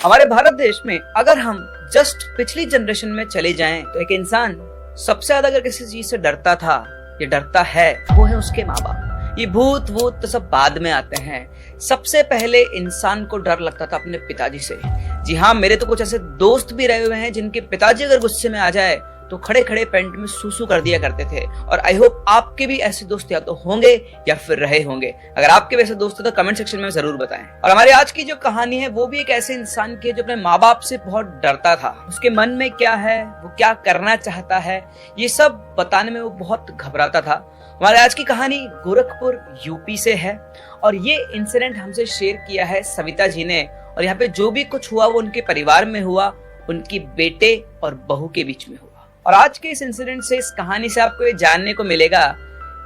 हमारे भारत देश में अगर हम जस्ट पिछली जनरेशन में चले जाएं तो एक इंसान सबसे ज्यादा अगर किसी चीज से डरता था या डरता है वो है उसके माँ बाप। ये भूत वूत तो सब बाद में आते हैं। सबसे पहले इंसान को डर लगता था अपने पिताजी से। जी हाँ, मेरे तो कुछ ऐसे दोस्त भी रहे हुए हैं जिनके पिताजी अगर गुस्से में आ जाए तो खड़े खड़े पेंट में सूसू कर दिया करते थे। और आई होप आपके भी ऐसे दोस्त या तो होंगे या फिर रहे होंगे। अगर आपके वैसे दोस्त हैं तो कमेंट सेक्शन में जरूर बताएं। और हमारी आज की जो कहानी है वो भी एक ऐसे इंसान की है जो अपने माँ बाप से बहुत डरता था। उसके मन में क्या है, वो क्या करना चाहता है, ये सब बताने में वो बहुत घबराता था। हमारी आज की कहानी गोरखपुर यूपी से है और ये इंसिडेंट हमसे शेयर किया है सविता जी ने। और यहाँ पे जो भी कुछ हुआ वो उनके परिवार में हुआ, उनकी बेटे और बहू के बीच में हुआ। और आज के इस इंसिडेंट से, इस कहानी से आपको ये जानने को मिलेगा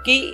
कि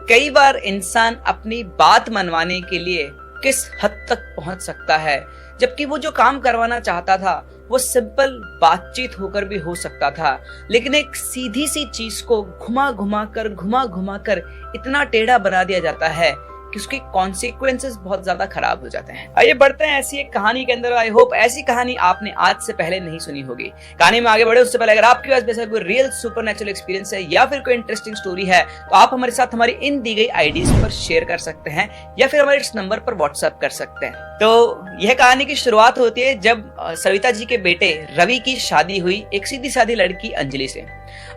कई बार इंसान अपनी बात मनवाने के लिए किस हद तक पहुंच सकता है, जबकि वो जो काम करवाना चाहता था वो सिंपल बातचीत होकर भी हो सकता था। लेकिन एक सीधी सी चीज को घुमा घुमा कर इतना टेढ़ा बना दिया जाता है कि उसके कॉन्सिक्वेंसेस बहुत ज्यादा खराब हो जाते हैं। आइए बढ़ते हैं ऐसी एक कहानी के अंदर। आई होप ऐसी कहानी आपने आज से पहले नहीं सुनी होगी। कहानी में आगे बढ़े उससे पहले अगर आपके पास वैसा कोई रियल सुपरनेचुरल एक्सपीरियंस है या फिर कोई इंटरेस्टिंग स्टोरी है तो आप हमारे साथ हमारी इन दी गई आईडीज पर शेयर कर सकते हैं या फिर हमारे इस नंबर पर व्हाट्सएप कर सकते हैं। तो यह कहानी की शुरुआत होती है जब सविता जी के बेटे रवि की शादी हुई एक सीधी सादी लड़की अंजलि से।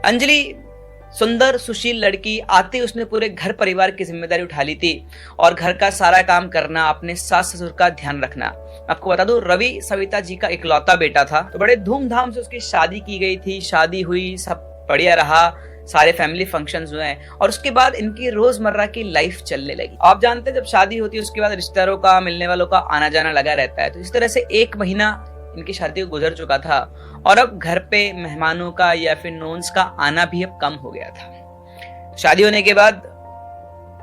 अंजलि सुंदर सुशील लड़की, आते उसने पूरे घर परिवार की जिम्मेदारी उठा ली थी और घर का सारा काम करना, अपने सास ससुर का ध्यान रखना। आपको बता दूं, रवि सविता जी का इकलौता बेटा था। तो बड़े धूमधाम से उसकी शादी की गई थी। शादी हुई, सब बढ़िया रहा, सारे फैमिली फंक्शंस हुए और उसके बाद इनकी रोजमर्रा की लाइफ चलने लगी। आप जानते हैं जब शादी होती है उसके बाद रिश्तेदारों का, मिलने वालों का आना जाना लगा रहता है। तो इस तरह से 1 महीना इनकी शादी को गुजर चुका था और अब घर पे मेहमानों का या फिर नॉन्स का आना भी अब कम हो गया था। शादी होने के बाद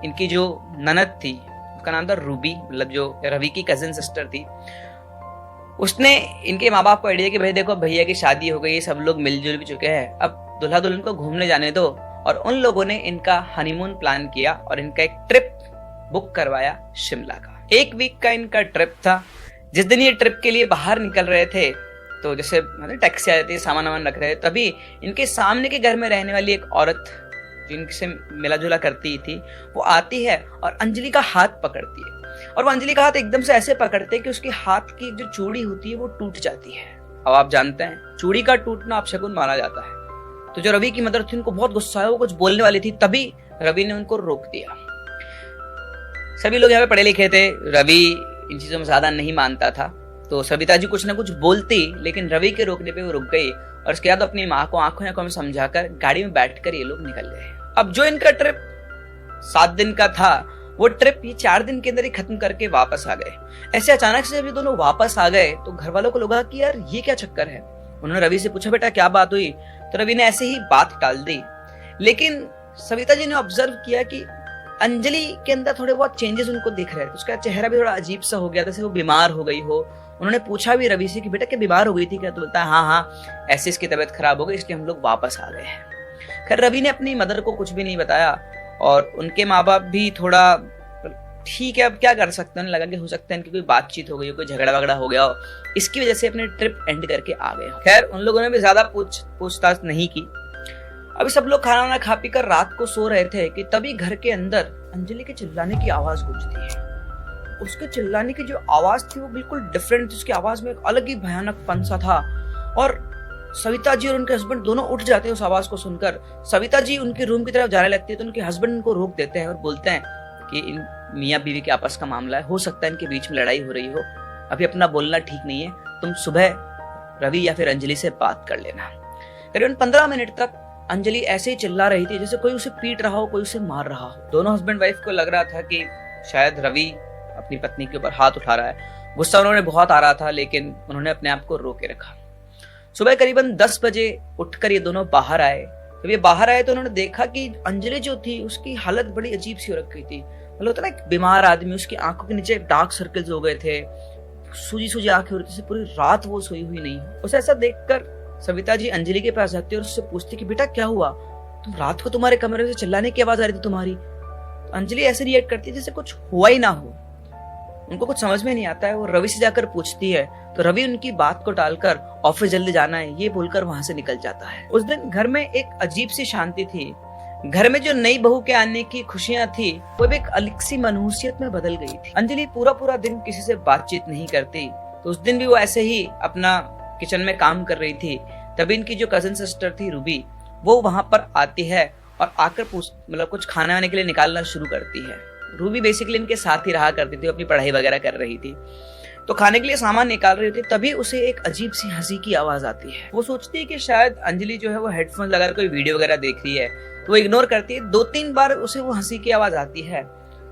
इनकी जो ननद थी उसका नाम था रूबी, मतलब जो रवि की कजिन सिस्टर थी, उसने इनके माँ बाप को आइडिया कि भाई देखो भैया की शादी हो गई, सब लोग मिलजुल भी चुके हैं, अब दुल्हा दुल्हन को घूमने जाने दो। और उन लोगों ने इनका हनीमून प्लान किया और इनका एक ट्रिप बुक करवाया शिमला का। 1 वीक का इनका ट्रिप था। जिस दिन ये ट्रिप के लिए बाहर निकल रहे थे तो जैसे टैक्सी आ जाती है, सामान वामान रख रहे थे, तभी इनके सामने के घर में रहने वाली एक औरत जिनसे मिला जुला करती थी वो आती है और अंजलि का हाथ पकड़ती है। और वो अंजलि का हाथ एकदम से ऐसे पकड़ते हैं कि उसके हाथ की जो चूड़ी होती है वो टूट जाती है। अब आप जानते हैं चूड़ी का टूटना अपशकुन माना जाता है। तो जो रवि की मदर थी उनको बहुत गुस्सा आया, वो कुछ बोलने वाली थी, तभी रवि ने उनको रोक दिया। सभी लोग यहाँ पे पढ़े लिखे थे, रवि इन चीजों में ज्यादा नहीं मानता था। तो सविता जी कुछ ना कुछ बोलती, लेकिन रवि के रोकने पे वो रुक गई और उसके बाद अपनी माँ को आंखों में समझाकर गाड़ी में बैठकर ये लोग निकल गए। अब जो इनका ट्रिप 7 दिन का था वो ट्रिप ये 4 दिन के अंदर ही खत्म करके वापस आ गए। ऐसे अचानक से जब ये दोनों वापस आ गए तो घर वालों को लगा कि यार ये क्या चक्कर है। उन्होंने रवि से पूछा बेटा क्या बात हुई, तो रवि ने ऐसे ही बात टाल दी। लेकिन सविता जी ने ऑब्जर्व किया कि अंजलि के अंदर थोड़े बहुत चेंजेस उनको दिख रहे थे। उसका चेहरा भी थोड़ा अजीब सा हो गया, जैसे वो बीमार हो गई हो। उन्होंने पूछा भी रवि से कि बेटा क्या बीमार हो गई थी क्या, तो बोलता है हाँ ऐसे इसकी तबीयत खराब हो गई इसलिए हम लोग वापस आ गए हैं। खैर रवि ने अपनी मदर को कुछ भी नहीं बताया और उनके माँ बाप भी थोड़ा ठीक है अब क्या कर सकते हैं, लगा कि हो सकता है इनकी कोई बातचीत हो गई हो, कोई झगड़ा वगड़ा हो गया हो, इसकी वजह से अपने ट्रिप एंड करके आ गए। खैर उन लोगों ने भी ज्यादा पूछताछ नहीं की। अभी सब लोग खाना वाना खा पी कर रात को सो रहे थे कि तभी घर के अंदर अंजलि के चिल्लाने की आवाज गूंजती है। उसके चिल्लाने की जो आवाज थी वो बिल्कुल डिफरेंट थी। उसकी आवाज में एक अलग ही भयानकपन सा था और सविता जी और उनके हस्बैंड दोनों उठ जाते हैं उस आवाज को सुनकर। सविता जी उनके रूम की तरफ जाने लगती है तो उनके हस्बैंड उनको रोक देते हैं और बोलते हैं कि इन मियाँ बीवी के आपस का मामला है, हो सकता है इनके बीच में लड़ाई हो रही हो, अभी अपना बोलना ठीक नहीं है, तुम सुबह रवि या फिर अंजलि से बात कर लेना। करीबन 15 मिनट तक अंजलि ऐसे ही चिल्ला रही थी जैसे कोई उसे पीट रहा हो, कोई उसे मार रहा हो। दोनों हस्बैंड वाइफ को लग रहा था कि शायद रवि अपनी पत्नी के ऊपर हाथ उठा रहा है। गुस्सा उन्होंने बहुत आ रहा था लेकिन उन्होंने अपने आप को रोके रखा। सुबह करीबन 10 बजे उठकर ये दोनों बाहर आए। जब ये बाहर आए तो उन्होंने देखा कि अंजलि जो थी उसकी हालत बड़ी अजीब सी हो रखी थी। मतलब होता ना एक बीमार आदमी, उसकी आंखों के नीचे डार्क सर्कल्स हो गए थे, सूजी आंखें हो रही थी, पूरी रात वो सोई हुई नहीं। उसे ऐसा देखकर सविता जी अंजलि के पास जाती है और उससे पूछती कि बेटा क्या हुआ, तुम रात को तुम्हारे कमरे से चिल्लाने की आवाज आ रही थी तुम्हारी। तो अंजलि ऐसे रिएक्ट करती है जैसे कुछ हुआ ही ना हो। उनको कुछ समझ में नहीं आता है। वो रवि से जाकर पूछती है तो रवि उनकी बात को टालकर ऑफिस जल्दी जाना है ये बोलकर वहां से निकल जाता है। उस दिन घर में एक अजीब सी शांति थी। घर में जो नई बहू के आने की खुशियां थी वो भी एक अलग सी मनहूसियत में बदल गई थी। अंजलि पूरा दिन किसी से बातचीत नहीं करती, तो उस दिन भी वो ऐसे ही अपना किचन में काम कर रही थी। तभी इनकी जो कजिन सिस्टर थी रूबी, वो वहां पर आती है और आकर मतलब कुछ खाने वाने के लिए निकालना शुरू करती है। रूबी बेसिकली इनके साथ ही रहा करती थी, अपनी पढ़ाई वगैरह कर रही थी, तो खाने के लिए सामान निकाल रही थी। तभी उसे एक अजीब सी हंसी की आवाज आती है। वो सोचती है कि शायद अंजलि जो है वो हेडफोन लगाकर कोई वीडियो वगैरह देख रही है, तो वो इग्नोर करती है। 2-3 बार उसे वो हंसी की आवाज आती है,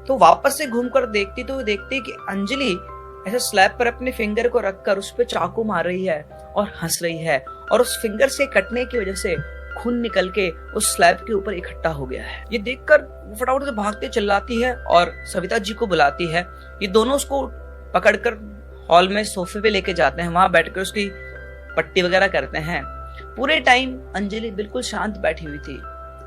तो वापस से घूमकर देखती तो वो देखती है कि अंजलि ऐसे स्लैब पर अपने फिंगर को रखकर उस पर चाकू मार रही है और हंस रही है, और उस फिंगर से कटने की वजह से खून निकल के उस स्लैब के ऊपर इकट्ठा हो गया है। ये देखकर फटाफट से भागते चिल्लाती है और सविता जी को बुलाती है। ये दोनों उसको पकड़कर हॉल में सोफे पे लेके जाते हैं, वहां बैठकर उसकी पट्टी वगैरह करते हैं। पूरे टाइम अंजलि बिल्कुल शांत बैठी हुई थी।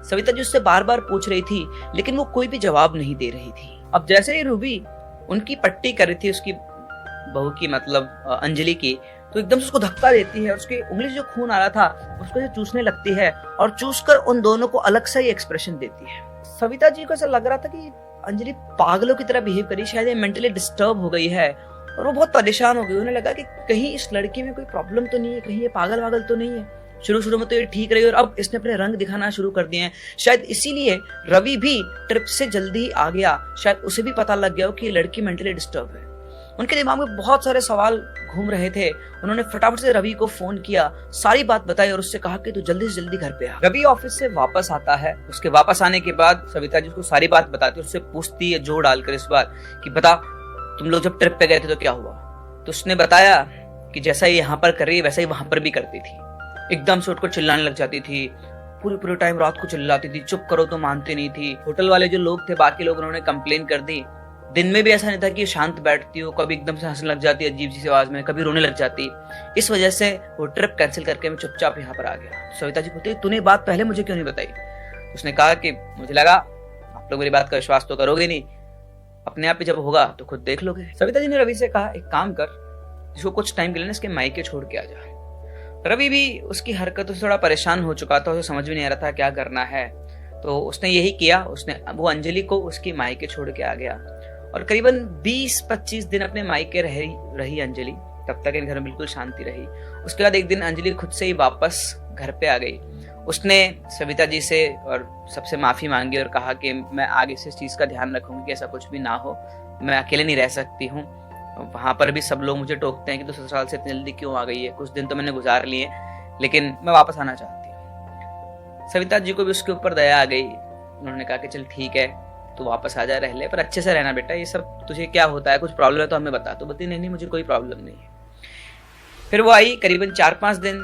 सविता जी उससे बार बार पूछ रही थी, लेकिन वो कोई भी जवाब नहीं दे रही थी। अब जैसे ही रूबी उनकी पट्टी कर रही थी, उसकी बहू की मतलब अंजलि की, तो एकदम से उसको धक्का देती है और उसकी उंगली से जो खून आ रहा था उसको से चूसने लगती है और चूसकर उन दोनों को अलग सा ही एक्सप्रेशन देती है। सविता जी को ऐसा लग रहा था कि अंजलि पागलों की तरह बिहेव करी, शायद ये मेंटली डिस्टर्ब हो गई है, और वो बहुत परेशान हो गई। उन्हें लगा कि कहीं इस लड़की में कोई प्रॉब्लम तो नहीं है, कहीं ये पागल वागल तो नहीं है। शुरू में तो ये ठीक रही और अब इसने अपने रंग दिखाना शुरू कर दिए हैं। शायद इसीलिए रवि भी ट्रिप से जल्दी ही आ गया, शायद उसे भी पता लग गया हो कि ये लड़की मेंटली डिस्टर्ब है। उनके दिमाग में बहुत सारे सवाल घूम रहे थे। उन्होंने फटाफट से रवि को फोन किया, सारी बात बताई और उससे कहा कि तू जल्दी से जल्दी घर पे आ। रवि ऑफिस से वापस आता है। उसके वापस आने के बाद सविता जी उसको सारी बात बताती है, उससे पूछती है जोर डालकर इस बार कि बता, तुम लोग जब ट्रिप पे गए थे तो क्या हुआ? तो उसने बताया कि जैसा ये यहाँ पर कर रही है वैसा ही वहां पर भी करती थी। एकदम से उठकर चिल्लाने लग जाती थी, पूरे टाइम रात को चिल्लाती थी, चुप करो तो मानती नहीं थी। होटल वाले जो लोग थे, बाकी लोग, उन्होंने कंप्लेन कर दी। दिन में भी ऐसा नहीं था कि शांत बैठती हो, कभी एकदम से हंसने लग जाती अजीब सी आवाज में, कभी रोने लग जाती। इस वजह से वो ट्रिप कैंसिल करके मैं चुपचाप यहाँ पर आ गया। सविता जी बोलती, तूने बात पहले मुझे क्यों नहीं बताई? उसने कहा कि मुझे लगा आप लोग मेरी बात का विश्वास तो करोगे नहीं, अपने आप ही जब होगा तो खुद देख लोगे। सविता जी ने रवि से कहा, एक काम कर, इसको कुछ टाइम के लिए इसके मायके छोड़ के आ जा। रवि भी उसकी हरकतों से थोड़ा परेशान हो चुका था, उसे समझ में नहीं आ रहा था क्या करना है, तो उसने यही किया। वो अंजलि को उसकी मायके छोड़ के आ गया और करीबन 20-25 दिन अपने मायके रही अंजलि। तब तक इन घर में बिल्कुल शांति रही। उसके बाद एक दिन अंजलि खुद से ही वापस घर पे आ गई। उसने सविता जी से और सबसे माफी मांगी और कहा कि मैं आगे से इस चीज का ध्यान रखूंगी कि ऐसा कुछ भी ना हो, मैं अकेले नहीं रह सकती हूँ। वहां पर भी सब लोग मुझे टोकते हैं कि तू ससुराल से इतनी जल्दी क्यों आ गई है, कुछ दिन तो मैंने गुजार लिए, लेकिन मैं वापस आना चाहती हूँ। सविता जी को भी उसके ऊपर दया आ गई। उन्होंने कहा कि चल ठीक है, तू वापस आ जा, रह ले, पर अच्छे से रहना बेटा, ये सब तुझे क्या होता है, कुछ प्रॉब्लम है तो हमें बता। तो बोलती नहीं मुझे कोई प्रॉब्लम नहीं है। फिर वो आई, करीबन 4-5 दिन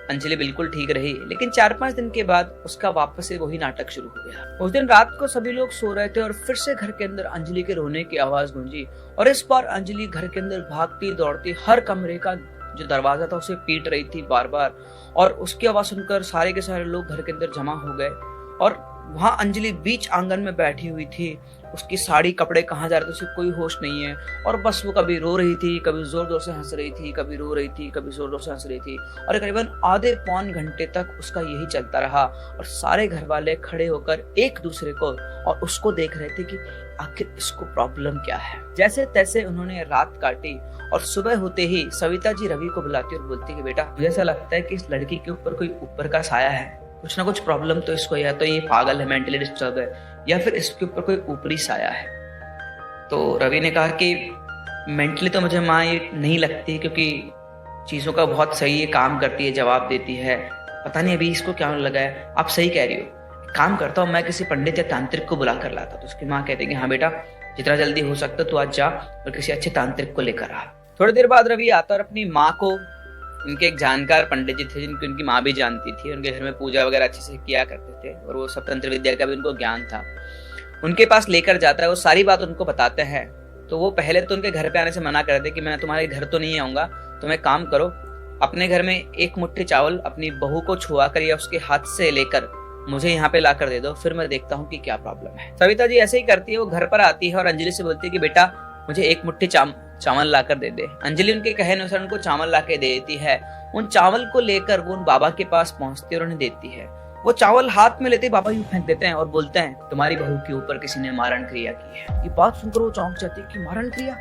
अंजलि बिल्कुल ठीक रही, लेकिन 4-5 दिन के बाद उसका वापस से वही नाटक शुरू हो गया। उस दिन रात को सभी लोग सो रहे थे और फिर से घर के अंदर अंजलि के रोने की आवाज गूंजी, और इस बार अंजलि घर के अंदर भागती दौड़ती हर कमरे का जो दरवाजा था उसे पीट रही थी बार बार, और उसकी आवाज सुनकर सारे के सारे लोग घर के अंदर जमा हो गए। और वहां अंजलि बीच आंगन में बैठी हुई थी, उसकी साड़ी कपड़े कहाँ जा रहे थे उसे कोई होश नहीं है, और बस वो कभी रो रही थी, कभी जोर जोर से हंस रही थी, कभी रो रही थी, कभी जोर जोर से हंस रही थी। और करीबन आधे पौन घंटे तक उसका यही चलता रहा, और सारे घर वाले खड़े होकर एक दूसरे को और उसको देख रहे थे कि आखिर इसको प्रॉब्लम क्या है। जैसे तैसे उन्होंने रात काटी, और सुबह होते ही सविता जी रवि को बुलाती और बोलती कि बेटा, मुझे ऐसा लगता है कि इस लड़की के ऊपर कोई ऊपर का साया है, कुछ ना कुछ प्रॉब्लम तो इसको, या तो ये पागल है, मेंटली डिस्टर्ब है, या फिर इसके ऊपर कोई ऊपरी साया है। तो रवि ने कहा कि मेंटली तो मुझे माँ ये नहीं लगती, क्योंकि चीज़ों का बहुत सही ये काम करती है, जवाब देती है, पता नहीं अभी इसको क्या लगा है। आप सही कह रही हो, काम करता हूँ, मैं किसी पंडित या तांत्रिक को बुला कर लाता। तो उसकी माँ कहती कि हाँ बेटा, जितना जल्दी हो सकता तो आज जा और किसी अच्छे तांत्रिक को लेकर आ। थोड़ी देर बाद रवि आता और अपनी माँ को, उनके एक जानकार पंडित जी थे जिनकी उनकी माँ भी जानती थी, उनके घर में पूजा वगैरह अच्छे से किया करते थे और वो सब तंत्र विद्या का भी उनको ज्ञान था, उनके पास लेकर जाता है। वो सारी बात उनको बताते हैं। तो वो पहले तो उनके घर पे आने से मना कर दे कि मैं तुम्हारे घर तो नहीं आऊंगा, तुम एक काम करो, अपने घर में एक मुट्ठी चावल अपनी बहू को छुआ कर या उसके हाथ से लेकर मुझे यहाँ पे ला कर दे दो, फिर मैं देखता हूँ कि क्या प्रॉब्लम है। सविता जी ऐसे ही करती है। वो घर पर आती है और अंजलि से बोलती है कि बेटा, मुझे एक मुट्ठी चावल लाकर दे दे। अंजलि उनके कहे अनुसार उनको चावल लाके दे देती है। उन चावल को लेकर वो उन बाबा के पास पहुंचती है और उन्हें देती है। वो चावल हाथ में लेते बाबा यूं फेंक देते हैं और बोलते हैं, तुम्हारी बहू के ऊपर किसी ने मारण क्रिया की है। ये बात सुनकर वो चौंक जाती है कि मारण क्रिया।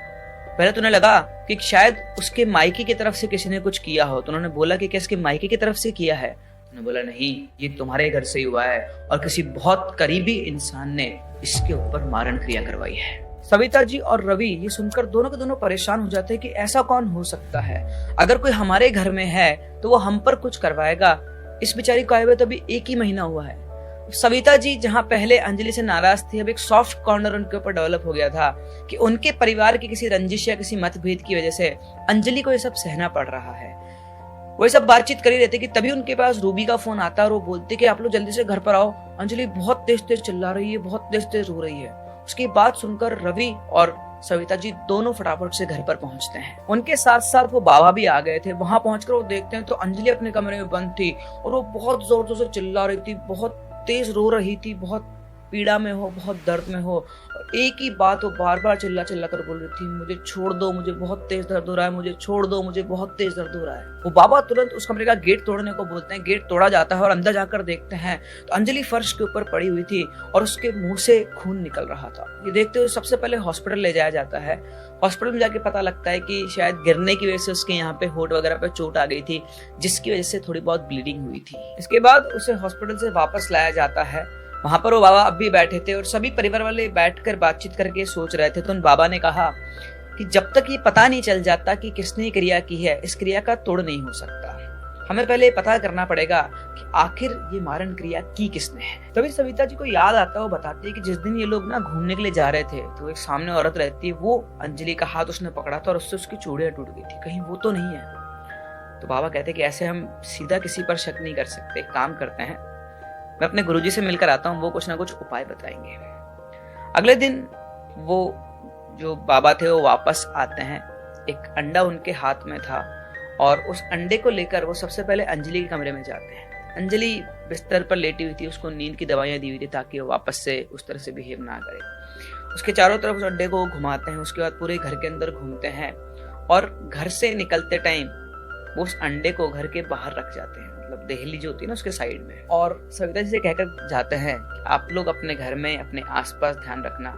पहले तो उन्हें लगा कि शायद उसके मायके की तरफ से किसी ने कुछ किया हो, तो उन्होंने बोला कि क्या इसके मायके की तरफ से किया है? उन्होंने बोला नहीं, ये तुम्हारे घर से ही हुआ है और किसी बहुत करीबी इंसान ने इसके ऊपर मारण क्रिया करवाई है। सविता जी और रवि ये सुनकर दोनों के दोनों परेशान हो जाते हैं कि ऐसा कौन हो सकता है। अगर कोई हमारे घर में है तो वो हम पर कुछ करवाएगा। इस बेचारी को आए हुए तो अभी 1 ही महीना हुआ है। सविता जी जहां पहले अंजलि से नाराज थी, अब एक सॉफ्ट कॉर्नर उनके ऊपर डेवलप हो गया था कि उनके परिवार की किसी रंजिश या किसी मतभेद की वजह से अंजलि को ये सब सहना पड़ रहा है। वो सब बातचीत कर ही रहते कि तभी उनके पास रूबी का फोन आता है और वो बोलते कि आप लोग जल्दी से घर पर आओ, अंजलि बहुत तेज तेज चिल्ला रही है, बहुत तेज तेज रो रही है। उसकी बात सुनकर रवि और सविता जी दोनों फटाफट से घर पर पहुंचते हैं। उनके साथ साथ वो बाबा भी आ गए थे। वहां पहुंचकर वो देखते हैं तो अंजलि अपने कमरे में बंद थी और वो बहुत जोर जोर से चिल्ला रही थी, बहुत तेज रो रही थी, बहुत पीड़ा में हो, बहुत दर्द में हो। और एक ही बात वो बार बार चिल्ला चिल्ला कर बोल रही थी, मुझे छोड़ दो, मुझे बहुत तेज दर्द हो रहा है, मुझे छोड़ दो, मुझे बहुत तेज दर्द हो रहा है। वो बाबा तुरंत उस कमरे का गेट तोड़ने को बोलते हैं। गेट तोड़ा जाता है और अंदर जाकर देखते हैं तो अंजलि फर्श के ऊपर पड़ी हुई थी और उसके मुंह से खून निकल रहा था। ये देखते हुए सबसे पहले हॉस्पिटल ले जाया जाता है। हॉस्पिटल में जाके पता लगता है कि शायद गिरने की वजह से उसके यहाँ पे होंठ वगैरह पे चोट आ गई थी, जिसकी वजह से थोड़ी बहुत ब्लीडिंग हुई थी। इसके बाद उसे हॉस्पिटल से वापस लाया जाता है। वहां पर वो बाबा अब भी बैठे थे और सभी परिवार वाले बैठकर बातचीत करके सोच रहे थे। तो उन बाबा ने कहा कि जब तक ये पता नहीं चल जाता कि किसने क्रिया की है, इस क्रिया का तोड़ नहीं हो सकता। हमें पहले पता करना पड़ेगा कि आखिर ये मारण क्रिया की किसने है। तभी सविता जी को याद आता है, वो बताती है कि जिस दिन ये लोग ना घूमने के लिए जा रहे थे तो एक सामने औरत रहती है, वो अंजलि का हाथ उसने पकड़ा था और उससे उसकी चूड़ियां टूट गई थी, कहीं वो तो नहीं है। तो बाबा कहते हैं कि ऐसे हम सीधा किसी पर शक नहीं कर सकते, काम करते हैं, मैं अपने गुरुजी से मिलकर आता हूँ, वो कुछ ना कुछ उपाय बताएंगे। अगले दिन वो जो बाबा थे वो वापस आते हैं। एक अंडा उनके हाथ में था और उस अंडे को लेकर वो सबसे पहले अंजलि के कमरे में जाते हैं। अंजलि बिस्तर पर लेटी हुई थी, उसको नींद की दवाइयां दी हुई थी ताकि वो वापस से उस तरह से बिहेव ना करे। उसके चारों तरफ उस अंडे को घुमाते हैं। उसके बाद पूरे घर के अंदर घूमते हैं और घर से निकलते टाइम वो उस अंडे को घर के बाहर रख जाते हैं, मतलब देहली जो होती है ना उसके साइड में। और सविता जी से कहकर जाते हैं कि आप लोग अपने घर में अपने आसपास ध्यान रखना,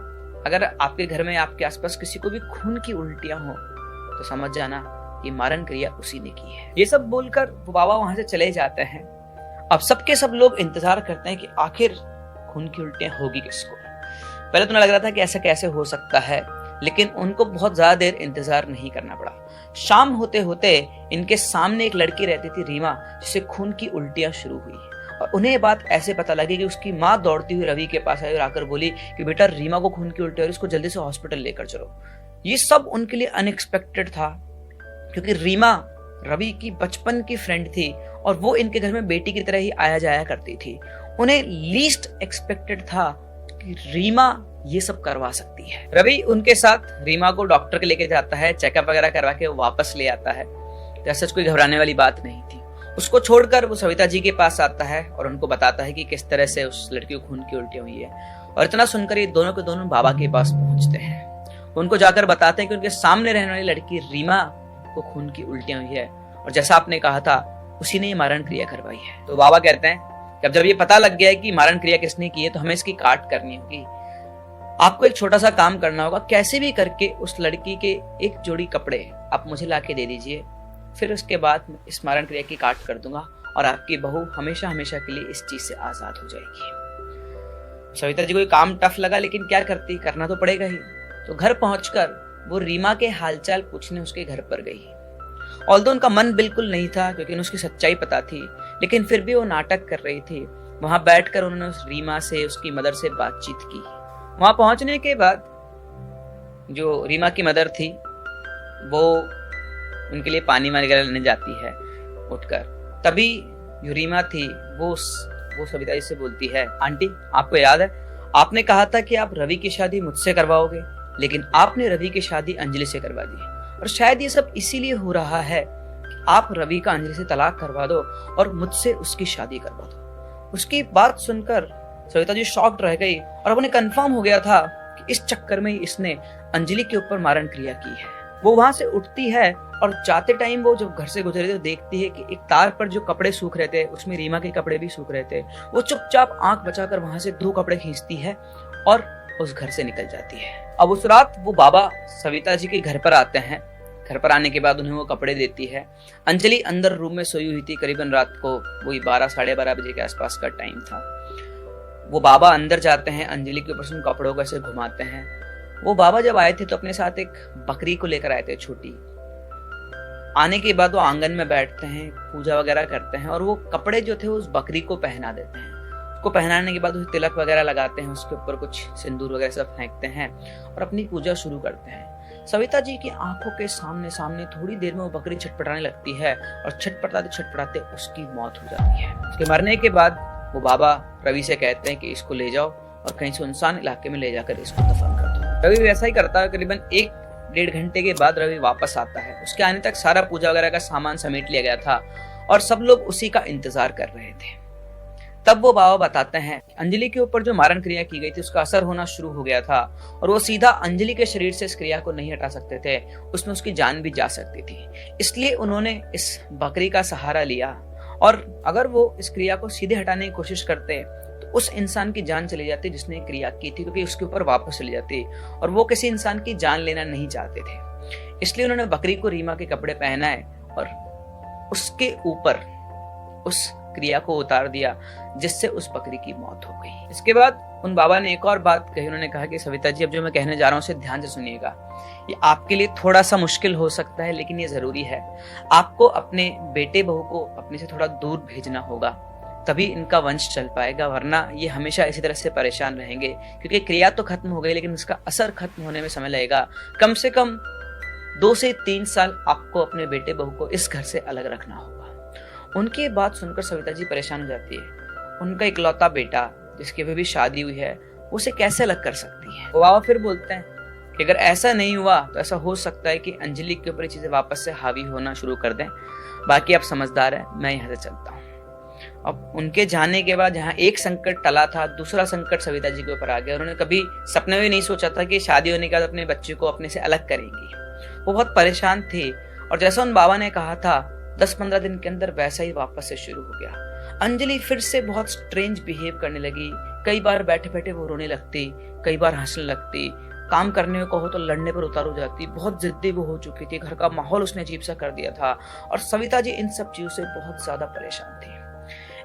अगर आपके घर में आपके आसपास किसी को भी खून की उल्टियां हो तो समझ जाना ये मारण क्रिया उसी ने की है। ये सब बोलकर वो बाबा वहां से चले जाते हैं। अब सबके सब लोग इंतजार करते हैं कि आखिर खून की उल्टियां होगी किसको। पहले तो उन्हें लग रहा था कि ऐसा कैसे हो सकता है, लेकिन उनको बहुत ज्यादा देर इंतजार नहीं करना पड़ा। शाम होते होते इनके सामने एक लड़की रहती थी रीमा, जिसे खून की उल्टियां शुरू हुई और उन्हें ये बात ऐसे पता लगी कि उसकी माँ दौड़ती हुई रवि के पास आई और आकर बोली कि बेटा रीमा को खून की उल्टी और इसको जल्दी से हॉस्पिटल लेकर चलो। ये सब उनके लिए अनएक्सपेक्टेड था क्योंकि रीमा रवि की बचपन की फ्रेंड थी और वो इनके घर में बेटी की तरह ही आया जाया करती थी। उन्हें लीस्ट एक्सपेक्टेड था कि रीमा ये सब करवा सकती है। रवि उनके साथ रीमा को डॉक्टर के लेके जाता है, चेकअप वगैरह करवा के वो वापस ले आता है। तो ऐसा कोई घबराने वाली बात नहीं थी। उसको छोड़कर वो सविता जी के पास आता है और उनको बताता है कि किस तरह से उस लड़की को खून की उल्टी हुई है। और इतना सुनकर ये दोनों के दोनों बाबा के पास पहुंचते हैं। उनको जाकर बताते हैं कि उनके सामने रहने वाली लड़की रीमा को खून की उल्टियां हुई है और जैसा आपने कहा था उसी ने ये मारण क्रिया करवाई है। तो बाबा कहते हैं कि अब जब ये पता लग गया है कि मारण क्रिया किसने की है तो हमें इसकी काट करनी होगी। आपको एक छोटा सा काम करना होगा, कैसे भी करके उस लड़की के एक जोड़ी कपड़े आप मुझे लाके दे दीजिए, फिर उसके बाद इस मारण क्रिया की काट कर दूंगा और आपकी बहू हमेशा हमेशा के लिए इस चीज से आजाद हो जाएगी। सविता जी को ये काम टफ लगा, लेकिन क्या करती, करना तो पड़ेगा ही। तो घर पहुंचकर वो रीमा के हालचाल पूछने उसके घर पर गई। ऑल्दो उनका मन बिल्कुल नहीं था क्योंकि उन्हें उसकी सच्चाई पता थी, लेकिन फिर भी वो नाटक कर रही थी। वहां बैठकर उन्होंने उस रीमा से, उसकी मदर से बातचीत की। वहां पहुंचने के बाद जो रीमा की मदर थी वो उनके लिए पानी वगैरह लेने जाती है उठकर। तभी जो रीमा थी वो सविता जी से बोलती है, आंटी आपको याद है आपने कहा था कि आप रवि की शादी मुझसे करवाओगे, लेकिन आपने रवि की शादी अंजलि से करवा दी और शायद ये सब इसीलिए हो रहा है कि आप रवि का अंजलि से तलाक करवा दो और मुझसे उसकी शादी करवा दो। उसकी बात सुनकर सविता जी शॉक्ड रह गई और अब उन्हें कंफर्म हो गया था कि इस चक्कर में इसने अंजलि के ऊपर मारण क्रिया की है। वो वहां से उठती है और जाते टाइम वो जब घर से गुजरे तो देखती है कि एक तार पर जो कपड़े सूख रहे थे उसमें रीमा के कपड़े भी सूख रहे थे। वो चुपचाप आंख बचाकर वहां से 2 कपड़े खींचती है और उस घर से निकल जाती है। अब उस रात वो बाबा सविता जी के घर पर आते हैं। घर पर आने के बाद उन्हें वो कपड़े देती है। अंजलि अंदर रूम में सोई हुई थी, करीबन रात को वही 12 साढ़े 12 बजे के आसपास का टाइम था। वो बाबा अंदर जाते हैं, अंजलि के ऊपर से उन कपड़ों को ऐसे घुमाते हैं। वो बाबा जब आए थे तो अपने साथ एक बकरी को लेकर आए थे छोटी। आने के बाद वो आंगन में बैठते हैं, पूजा वगैरह करते हैं और वो कपड़े जो थे उस बकरी को पहना देते हैं। उसको पहनाने के बाद उसे तिलक वगैरह लगाते हैं, उसके ऊपर कुछ सिंदूर वगैरह सब फेंकते हैं और अपनी पूजा शुरू करते हैं। सविता जी की आंखों के सामने सामने थोड़ी देर में वो बकरी छटपटाने लगती है और छटपटाते छटपटाते उसकी मौत हो जाती है। उसके मरने के बाद वो बाबा रवि से कहते हैं कि इसको ले जाओ और कहीं सुनसान इलाके में ले जाकर इसको दफन कर दो। रवि वैसा ही करता है। करीबन 1-1.5 घंटे के बाद रवि वापस आता है। उसके आने तक सारा पूजा वगैरह का सामान समेट लिया गया था और सब लोग उसी का इंतजार कर रहे थे। तब वो बाबा बताते हैं अंजलि के ऊपर जो मारण क्रिया की गई थी उसका असर होना शुरू हो गया था और वो सीधा अंजलि के शरीर से इस क्रिया को नहीं हटा सकते थे, उसमें उसकी जान भी जा सकती थी। इसलिए उन्होंने इस बकरी का सहारा लिया और अगर वो इस क्रिया को सीधे हटाने की कोशिश करते तो उस इंसान की जान चली जाती जिसने क्रिया की थी, क्योंकि उसके ऊपर वापस चली जाती और वो किसी इंसान की जान लेना नहीं चाहते थे। इसलिए उन्होंने बकरी को रीमा के कपड़े पहनाए और उसके ऊपर उस क्रिया को उतार दिया जिससे उस बकरी की मौत हो गई। इसके बाद उन बाबा ने एक और बात कही। उन्होंने कहा कि सविता जी, अब जो मैं कहने जा रहा हूं उसे ध्यान से सुनिएगा। ये आपके लिए थोड़ा सा मुश्किल हो सकता है लेकिन ये जरूरी है। आपको अपने बेटे बहू को अपने से थोड़ा दूर भेजना होगा, तभी इनका वंश चल पाएगा, वरना ये हमेशा इसी तरह से परेशान रहेंगे। क्योंकि क्रिया तो खत्म हो गई लेकिन इसका असर खत्म होने में समय लगेगा। कम से कम 2 से 3 साल आपको अपने बेटे बहू को इस घर से अलग रखना होगा। उनकी बात सुनकर सविता जी परेशान हो जाती है। उनका इकलौता बेटा जिसकी अभी भी शादी हुई है उसे कैसे अलग कर सकती है। वो बाबा फिर बोलते हैं कि अगर ऐसा नहीं हुआ तो ऐसा हो सकता है कि अंजलि के ऊपर चीजें वापस से हावी होना शुरू कर दें। बाकी आप समझदार हैं, मैं यहाँ से चलता हूँ। अब उनके जाने के बाद जहाँ एक संकट टला था, दूसरा संकट सविता जी के ऊपर आ गया। उन्होंने कभी सपने में नहीं सोचा था कि शादी होने के बाद अपने बच्चे को अपने से अलग करेंगी। वो बहुत परेशान थे और जैसा उन बाबा ने कहा था 10-15 दिन के अंदर वैसा ही वापस से शुरू हो गया। अंजलि फिर से बहुत स्ट्रेंज बिहेव करने लगी। कई बार बैठे बैठे वो रोने लगती, कई बार हंसने लगती, काम करने को कहो तो लड़ने पर उतार हो जाती। बहुत जिद्दी वो हो चुकी थी, घर का माहौल उसने अजीब सा कर दिया था और सविता जी इन सब चीजों से बहुत ज्यादा परेशान थी।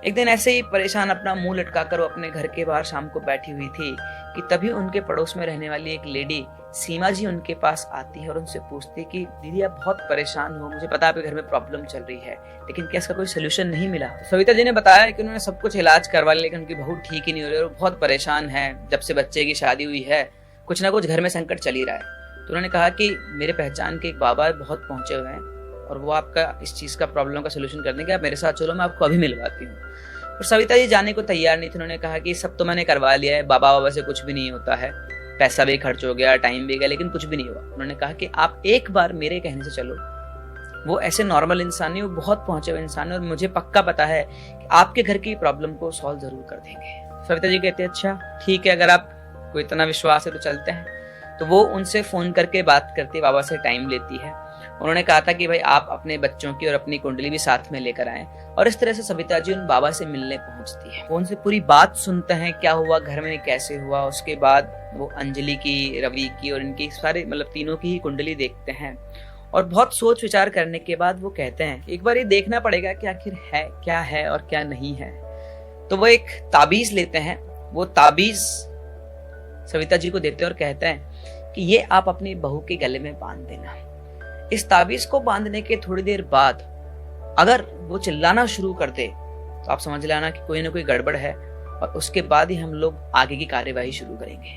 एक दिन ऐसे ही परेशान अपना मुंह लटकाकर वो अपने घर के बाहर शाम को बैठी हुई थी कि तभी उनके पड़ोस में रहने वाली एक लेडी सीमा जी उनके पास आती है और उनसे पूछती कि दीदी आप बहुत परेशान हो, मुझे पता है आपके घर में प्रॉब्लम चल रही है, लेकिन क्या इसका कोई सोल्यूशन नहीं मिला। सविता जी ने बताया कि उन्होंने सब कुछ इलाज करवा लिया लेकिन उनकी बहू ठीक ही नहीं हो रही और बहुत परेशान है। जब से बच्चे की शादी हुई है कुछ ना कुछ घर में संकट चल ही रहा है। तो उन्होंने कहा कि मेरे पहचान के एक बाबा बहुत पहुंचे हुए हैं और वो आपका इस चीज का प्रॉब्लम का सोल्यूशन कर देंगे, आप मेरे साथ चलो, मैं आपको अभी मिलवाती हूँ। और सविता जी जाने को तैयार नहीं थी। उन्होंने कहा कि सब तो मैंने करवा लिया है, बाबा से कुछ भी नहीं होता है, पैसा भी खर्च हो गया, टाइम भी गया, लेकिन कुछ भी नहीं हुआ। उन्होंने कहा कि आप एक बार मेरे कहने से चलो। वो ऐसे नॉर्मल इंसान नहीं, वो बहुत पहुंचे हुए इंसान है और मुझे पक्का पता है कि आपके घर की प्रॉब्लम को सॉल्व जरूर कर देंगे। सविता जी कहते हैं अच्छा ठीक है, अगर आपको इतना विश्वास है तो चलते हैं। तो वो उनसे फोन करके बात करती, बाबा से टाइम लेती है। उन्होंने कहा था कि भाई आप अपने बच्चों की और अपनी कुंडली भी साथ में लेकर आए और इस तरह से सविता जी उन बाबा से मिलने पहुंचती है। वो उनसे पूरी बात सुनते हैं, क्या हुआ घर में, कैसे हुआ। उसके बाद वो अंजलि की, रवि की और इनकी सारे मतलब तीनों की ही कुंडली देखते हैं और बहुत सोच विचार करने के बाद वो कहते हैं एक बार ये देखना पड़ेगा कि आखिर है क्या है और क्या नहीं है। तो वो एक ताबीज लेते हैं। वो ताबीज सविता जी को देते हैं और कहते हैं कि ये आप अपनी बहू के गले में बांध देना। इस ताबीज को बांधने के थोड़ी देर बाद अगर वो चिल्लाना शुरू कर दे तो आप समझ लेना कि कोई ना कोई गड़बड़ है और उसके बाद ही हम लोग आगे की कार्यवाही शुरू करेंगे।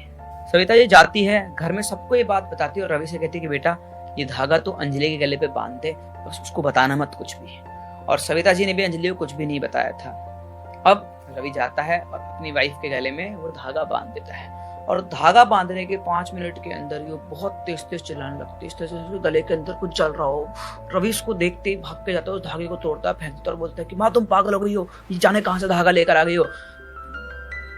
सविता जी जाती है, घर में सबको ये बात बताती है और रवि से कहती है कि बेटा ये धागा तो अंजलि के गले पे बांध दे, बस उसको बताना मत कुछ भी। और सविता जी ने भी अंजलि को कुछ भी नहीं बताया था। अब रवि जाता है और अपनी वाइफ के गले में वो धागा बांध देता है और धागा बांधने के 5 मिनट के अंदर ये बहुत तेज तेज चिल्लाने लगती है, इस तरह से गले के अंदर कुछ चल रहा हो। रवि इसको देखते ही भाग के जाता है, उस धागे को तोड़ता है, फेंकता और बोलता है कि माँ तुम पागल हो गई हो, ये जाने कहां से धागा लेकर आ गई हो,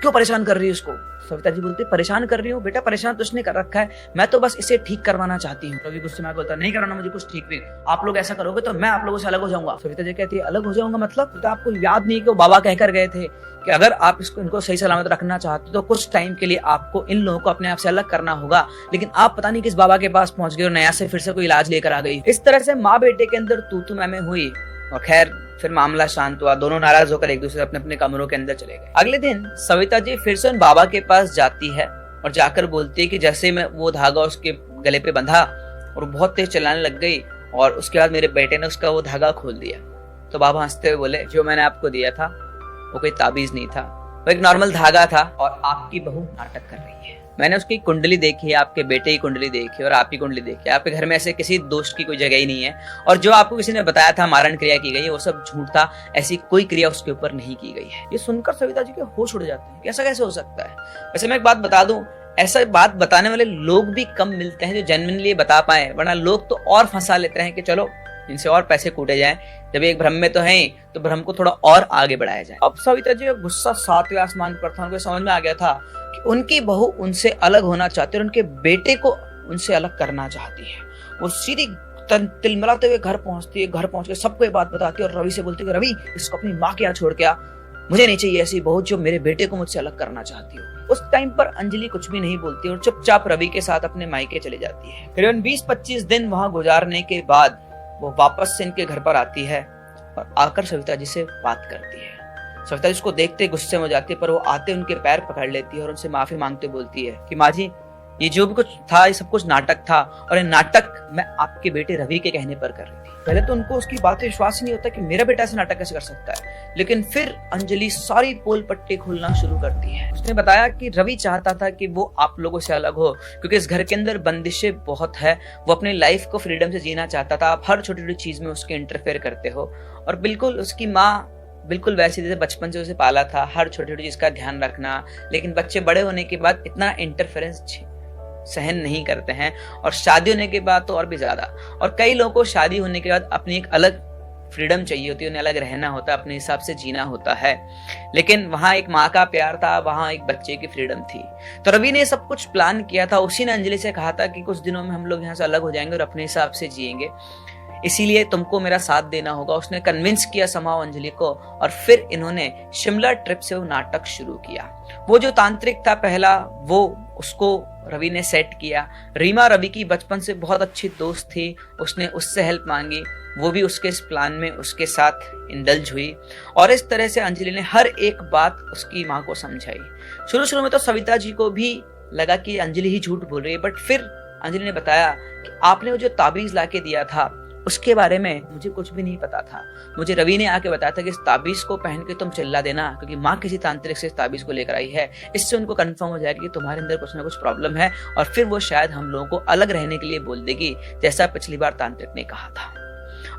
क्यों परेशान कर रही है उसको? सविता जी बोलती परेशान कर रही हूँ बेटा, परेशान तो उसने कर रखा है, मैं तो बस इसे ठीक करवाना चाहती हूँ। रवि गुस्से में बोलता नहीं कराना मुझे कुछ ठीक भी, आप लोग ऐसा करोगे तो मैं आप लोगों से अलग हो जाऊंगा। सविता जी कहती है अलग हो जाऊंगा मतलब? तो आपको याद नहीं कि वो बाबा कहकर गए थे कि अगर आप इनको सही सलामत रखना चाहते हो तो कुछ टाइम के लिए आपको इन लोगों को अपने आप से अलग करना होगा। लेकिन आप पता नहीं किस बाबा के पास पहुंच गए और नया से फिर से कोई इलाज लेकर आ गई। इस तरह से माँ बेटे के अंदर तू मैं हुई और खैर फिर मामला शांत हुआ। दोनों नाराज होकर एक दूसरे अपने अपने कमरों के अंदर चले गए। अगले दिन सविता जी फिर से उन बाबा के पास जाती है और जाकर बोलती है कि जैसे मैं वो धागा उसके गले पे बंधा और बहुत तेज चलाने लग गई और उसके बाद मेरे बेटे ने उसका वो धागा खोल दिया। तो बाबा हंसते हुए बोले जो मैंने आपको दिया था वो कोई ताबीज नहीं था, वो एक नॉर्मल धागा था और आपकी बहू नाटक कर रही है। मैंने उसकी कुंडली देखी है, आपके बेटे की कुंडली देखी और आपकी कुंडली देखी। आपके घर में ऐसे किसी दोस्त की कोई जगह ही नहीं है और जो आपको किसी ने बताया था मारण क्रिया की गई है वो सब झूठ था, ऐसी कोई क्रिया उसके ऊपर नहीं की गई है। ये सुनकर सविता जी के होश उड़ जाते हैं कि ऐसा कैसे हो सकता है। वैसे मैं एक बात बता दूं, ऐसा बात बताने वाले लोग भी कम मिलते हैं जो जेन्युइनली बता पाए, वरना लोग तो और फंसा लेते हैं कि चलो इनसे और पैसे कूटे जाएं, जब एक भ्रम में तो है तो भ्रम को थोड़ा और आगे बढ़ाया जाए। अब सविता जी का गुस्सा 7वें आसमान पर था। उनको समझ में आ गया था कि उनकी बहू उनसे अलग होना चाहती है और उनके बेटे को उनसे अलग करना चाहती है। वो सीधी तिलमिलाते हुए घर पहुंचती है। घर पहुंच के सबको ये बात बताती है और रवि से बोलती है रवि इसको अपनी माँ के यहाँ छोड़ के आ, मुझे नहीं चाहिए ऐसी बहू जो मेरे बेटे को मुझसे अलग करना चाहती हो। उस टाइम पर अंजलि कुछ भी नहीं बोलती और चुपचाप रवि के साथ अपने मायके चली जाती है। करीबन 20-25 दिन वहां गुजारने के बाद वो वापस से इनके घर पर आती है और आकर सविता जी से बात करती है। सविता जी उसको देखते गुस्से में हो जाती है, पर वो आते उनके पैर पकड़ लेती है और उनसे माफी मांगते बोलती है कि माँ जी ये जो भी कुछ था ये सब कुछ नाटक था और ये नाटक मैं आपके बेटे रवि के कहने पर कर रही थी। पहले तो उनको उसकी बात पे विश्वास ही नहीं होता कि मेरा बेटा ऐसे नाटक कैसे कर सकता है, लेकिन फिर अंजलि सारी पोल पट्टी खोलना शुरू करती है। उसने बताया कि रवि चाहता था कि वो आप लोगों से अलग हो क्योंकि इस घर के अंदर बंदिशें बहुत है। वो अपनी लाइफ को फ्रीडम से जीना चाहता था। आप हर छोटी छोटी चीज में उसके इंटरफेयर करते हो और बिल्कुल उसकी माँ बिल्कुल वैसे जैसे बचपन से उसे पाला था, हर छोटी छोटी चीज का ध्यान रखना। लेकिन बच्चे बड़े होने के बाद इतना इंटरफेरेंस सहन नहीं करते हैं और शादी होने के बाद तो और भी ज्यादा। और कई लोगों को शादी होने के बाद अपनी एक अलग फ्रीडम चाहिए होती है, उन्हें अलग रहना होता है, अपने हिसाब से जीना होता है। लेकिन वहां एक माँ का प्यार था, वहां एक बच्चे की फ्रीडम थी। तो रवि ने सब कुछ प्लान किया था। उसी ने अंजलि से कहा था कि कुछ दिनों में हम लोग यहाँ से अलग हो जाएंगे और अपने हिसाब से जिएंगे, इसीलिए तुमको मेरा साथ देना होगा। उसने कन्विंस किया समाओ अंजलि को और फिर इन्होंने शिमला ट्रिप से वो नाटक शुरू किया। वो जो तांत्रिक था पहला, वो उसको रवि ने सेट किया। रीमा रवि की बचपन से बहुत अच्छी दोस्त थी, उसने उससे हेल्प मांगी, वो भी उसके इस प्लान में उसके साथ इंडल्ज हुई और इस तरह से अंजलि ने हर एक बात उसकी माँ को समझाई। शुरू में तो सविता जी को भी लगा कि अंजलि ही झूठ बोल रही है, बट फिर अंजलि ने बताया कि आपने वो जो ताबीज लाके दिया था उसके बारे में मुझे कुछ भी नहीं पता था। मुझे रवि ने आके बताया था कि इस ताबीज को पहन के तुम चिल्ला देना क्योंकि माँ किसी तांत्रिक से इस ताबीज को लेकर आई है, इससे उनको कंफर्म हो जाएगा कि तुम्हारे अंदर कुछ ना कुछ प्रॉब्लम है और फिर वो शायद हम लोगों को अलग रहने के लिए बोल देगी, जैसा पिछली बार तांत्रिक ने कहा था।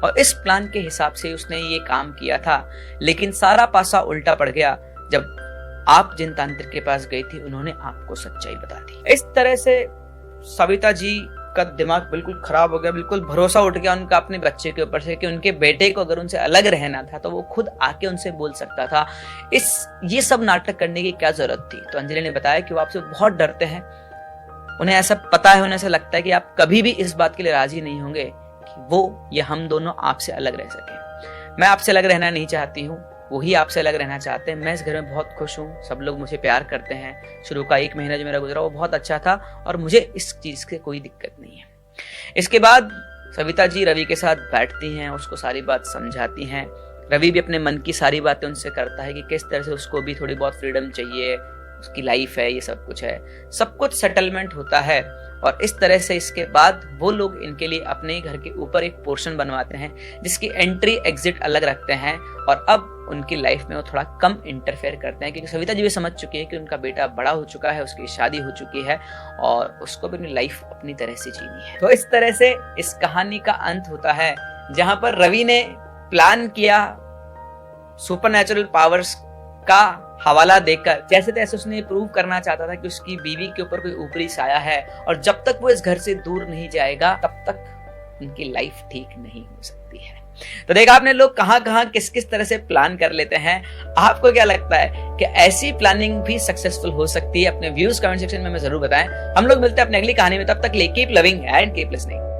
और इस प्लान के हिसाब से उसने ये काम किया था। लेकिन सारा पासा उल्टा पड़ गया जब आप जिन तांत्रिक के पास गई थी उन्होंने आपको सच्चाई बता दी। इस तरह से सविता जी का दिमाग बिल्कुल खराब हो गया, बिल्कुल भरोसा उठ गया उनका अपने बच्चे के ऊपर से कि उनके बेटे को अगर उनसे अलग रहना था तो वो खुद आके उनसे बोल सकता था। ये सब नाटक करने की क्या जरूरत थी। तो अंजलि ने बताया कि वो आपसे बहुत डरते हैं, उन्हें ऐसा पता है, उन्हें ऐसा लगता है कि आप कभी भी इस बात के लिए राजी नहीं होंगे कि वो या हम दोनों आपसे अलग रह सके। मैं आपसे अलग रहना नहीं चाहती हूँ, वही आपसे अलग रहना चाहते हैं। मैं इस घर में बहुत खुश हूँ, सब लोग मुझे प्यार करते हैं। शुरू का 1 महीना जो मेरा गुजरा वो बहुत अच्छा था और मुझे इस चीज से कोई दिक्कत नहीं है। इसके बाद सविता जी रवि के साथ बैठती हैं, उसको सारी बात समझाती हैं। रवि भी अपने मन की सारी बातें उनसे करता है कि किस तरह से उसको भी थोड़ी बहुत फ्रीडम चाहिए, उसकी लाइफ है, ये सब कुछ है। सब कुछ सेटलमेंट होता है और इस तरह से इसके बाद वो लोग इनके लिए अपने घर के ऊपर एक पोर्शन बनवाते हैं जिसकी एंट्री एग्जिट अलग रखते हैं और अब उनकी लाइफ में वो थोड़ा कम इंटरफेयर करते हैं क्योंकि सविता जी भी समझ चुकी है कि उनका बेटा बड़ा हो चुका है, उसकी शादी हो चुकी है और उसको भी अपनी लाइफ अपनी तरह से जीनी है। तो इस तरह से इस कहानी का अंत होता है जहां पर रवि ने प्लान किया सुपरनैचुरल पावर्स का हवाला देकर, जैसे तैसे उसने प्रूव करना चाहता था कि उसकी बीवी के ऊपर कोई ऊपरी साया है और जब तक वो इस घर से दूर नहीं जाएगा तब तक उनकी लाइफ ठीक नहीं हो सकती है। तो देखा आपने लोग कहाँ कहाँ किस किस तरह से प्लान कर लेते हैं। आपको क्या लगता है कि ऐसी प्लानिंग भी सक्सेसफुल हो सकती है? अपने व्यूज कमेंट सेक्शन में हमें जरूर बताएं। हम लोग मिलते हैं अपनी अगली कहानी में, तब तक keep loving and keep listening.